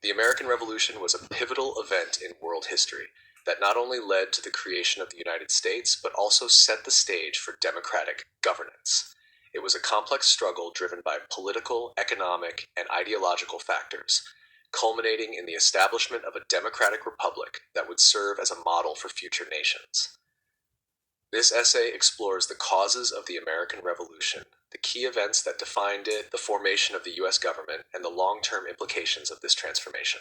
The American Revolution was a pivotal event in world history that not only led to the creation of the United States, but also set the stage for democratic governance. It was a complex struggle driven by political, economic, and ideological factors, culminating in the establishment of a democratic republic that would serve as a model for future nations. This essay explores the causes of the American Revolution, the key events that defined it, the formation of the U.S. government, and the long-term implications of this transformation.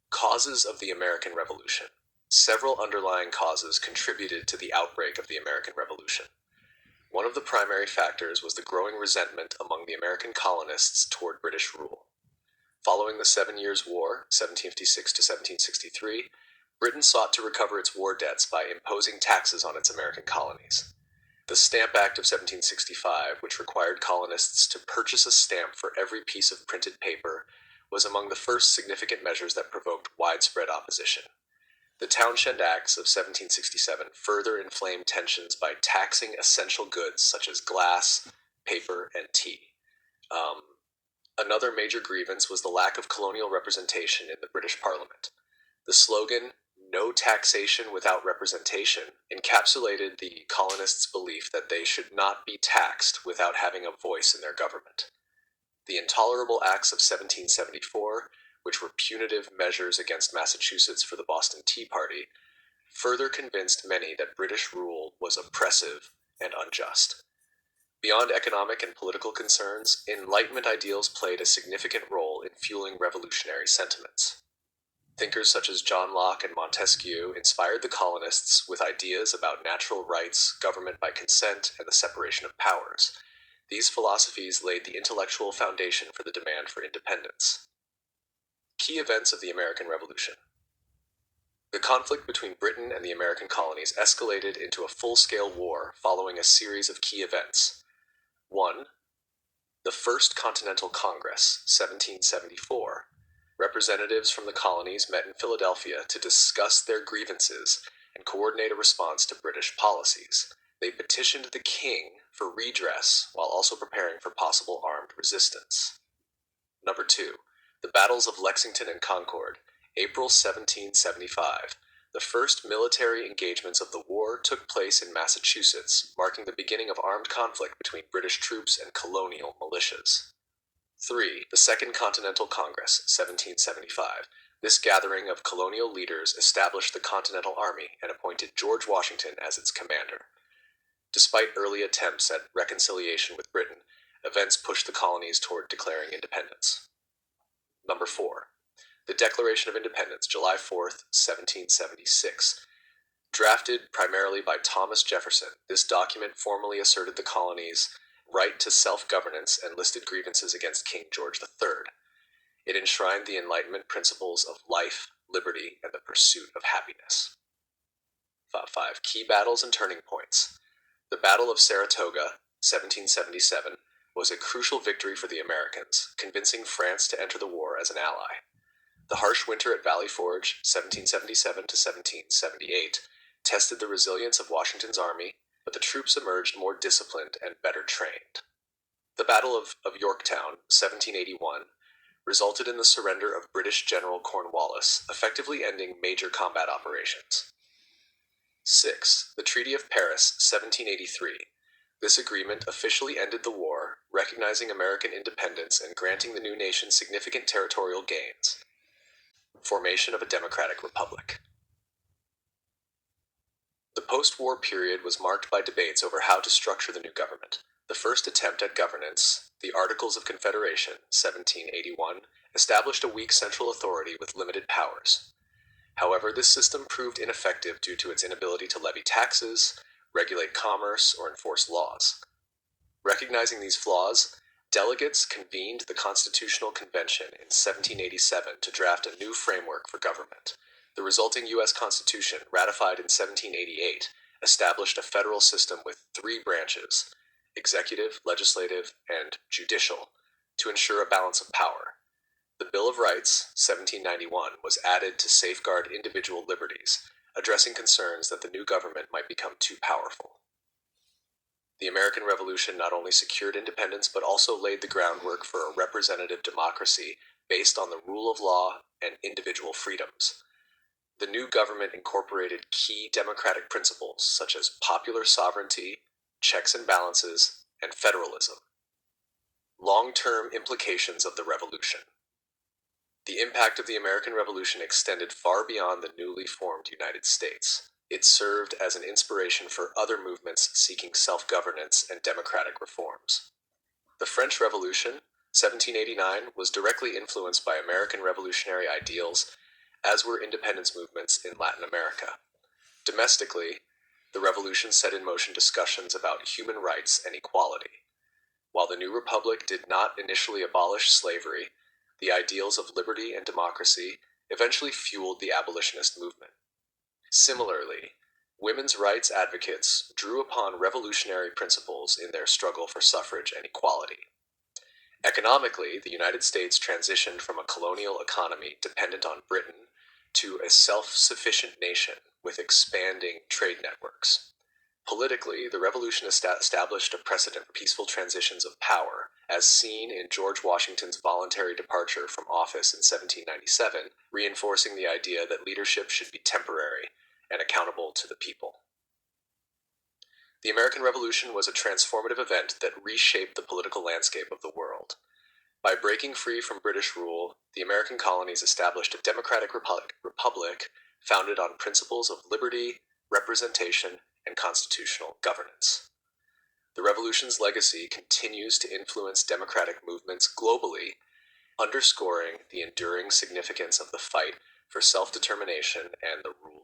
Causes of the American Revolution. Several underlying causes contributed to the outbreak of the American Revolution. One of the primary factors was the growing resentment among the American colonists toward British rule. Following the 7 Years' War, 1756 to 1763, Britain sought to recover its war debts by imposing taxes on its American colonies. The Stamp Act of 1765, which required colonists to purchase a stamp for every piece of printed paper, was among the first significant measures that provoked widespread opposition. The Townshend Acts of 1767 further inflamed tensions by taxing essential goods such as glass, paper, and tea. Another major grievance was the lack of colonial representation in the British Parliament. The slogan, "No taxation without representation," encapsulated the colonists' belief that they should not be taxed without having a voice in their government. The Intolerable Acts of 1774, which were punitive measures against Massachusetts for the Boston Tea Party, further convinced many that British rule was oppressive and unjust. Beyond economic and political concerns, Enlightenment ideals played a significant role in fueling revolutionary sentiments. Thinkers such as John Locke and Montesquieu inspired the colonists with ideas about natural rights, government by consent, and the separation of powers. These philosophies laid the intellectual foundation for the demand for independence. Key events of the American Revolution. The conflict between Britain and the American colonies escalated into a full-scale war following a series of key events. 1. The First Continental Congress, 1774. Representatives from the colonies met in Philadelphia to discuss their grievances and coordinate a response to British policies. They petitioned the king for redress while also preparing for possible armed resistance. 2. The Battles of Lexington and Concord, April 1775. The first military engagements of the war took place in Massachusetts, marking the beginning of armed conflict between British troops and colonial militias. 3. The Second Continental Congress, 1775. This gathering of colonial leaders established the Continental Army and appointed George Washington as its commander. Despite early attempts at reconciliation with Britain, events pushed the colonies toward declaring independence. 4. The Declaration of Independence, July 4th, 1776. Drafted primarily by Thomas Jefferson, this document formally asserted the colonies' right to self-governance and listed grievances against King George III. It enshrined the Enlightenment principles of life, liberty, and the pursuit of happiness. 5. Key battles and turning points. The Battle of Saratoga, 1777, was a crucial victory for the Americans, convincing France to enter the war as an ally. The harsh winter at Valley Forge, 1777 to 1778, tested the resilience of Washington's army, but the troops emerged more disciplined and better trained. The Battle of Yorktown, 1781, resulted in the surrender of British General Cornwallis, effectively ending major combat operations. 6. The Treaty of Paris, 1783. This agreement officially ended the war, recognizing American independence and granting the new nation significant territorial gains. Formation of a democratic republic. The post-war period was marked by debates over how to structure the new government. The first attempt at governance, the Articles of Confederation, 1781, established a weak central authority with limited powers. However, this system proved ineffective due to its inability to levy taxes, regulate commerce, or enforce laws. Recognizing these flaws, delegates convened the Constitutional Convention in 1787 to draft a new framework for government. The resulting U.S. Constitution, ratified in 1788, established a federal system with 3 branches, executive, legislative, and judicial, to ensure a balance of power. The Bill of Rights, 1791, was added to safeguard individual liberties, addressing concerns that the new government might become too powerful. The American Revolution not only secured independence but also laid the groundwork for a representative democracy based on the rule of law and individual freedoms. The new government incorporated key democratic principles such as popular sovereignty, checks and balances, and federalism. Long-term implications of the Revolution. The impact of the American Revolution extended far beyond the newly formed United States. It served as an inspiration for other movements seeking self-governance and democratic reforms. The French Revolution, 1789, was directly influenced by American revolutionary ideals, as were independence movements in Latin America. Domestically, the revolution set in motion discussions about human rights and equality. While the new republic did not initially abolish slavery, the ideals of liberty and democracy eventually fueled the abolitionist movement. Similarly, women's rights advocates drew upon revolutionary principles in their struggle for suffrage and equality. Economically, the United States transitioned from a colonial economy dependent on Britain to a self-sufficient nation with expanding trade networks. Politically, the revolution established a precedent for peaceful transitions of power, as seen in George Washington's voluntary departure from office in 1797, reinforcing the idea that leadership should be temporary and accountable to the people. The American Revolution was a transformative event that reshaped the political landscape of the world. By breaking free from British rule, the American colonies established a democratic republic founded on principles of liberty, representation, and constitutional governance. The revolution's legacy continues to influence democratic movements globally, underscoring the enduring significance of the fight for self-determination and the rule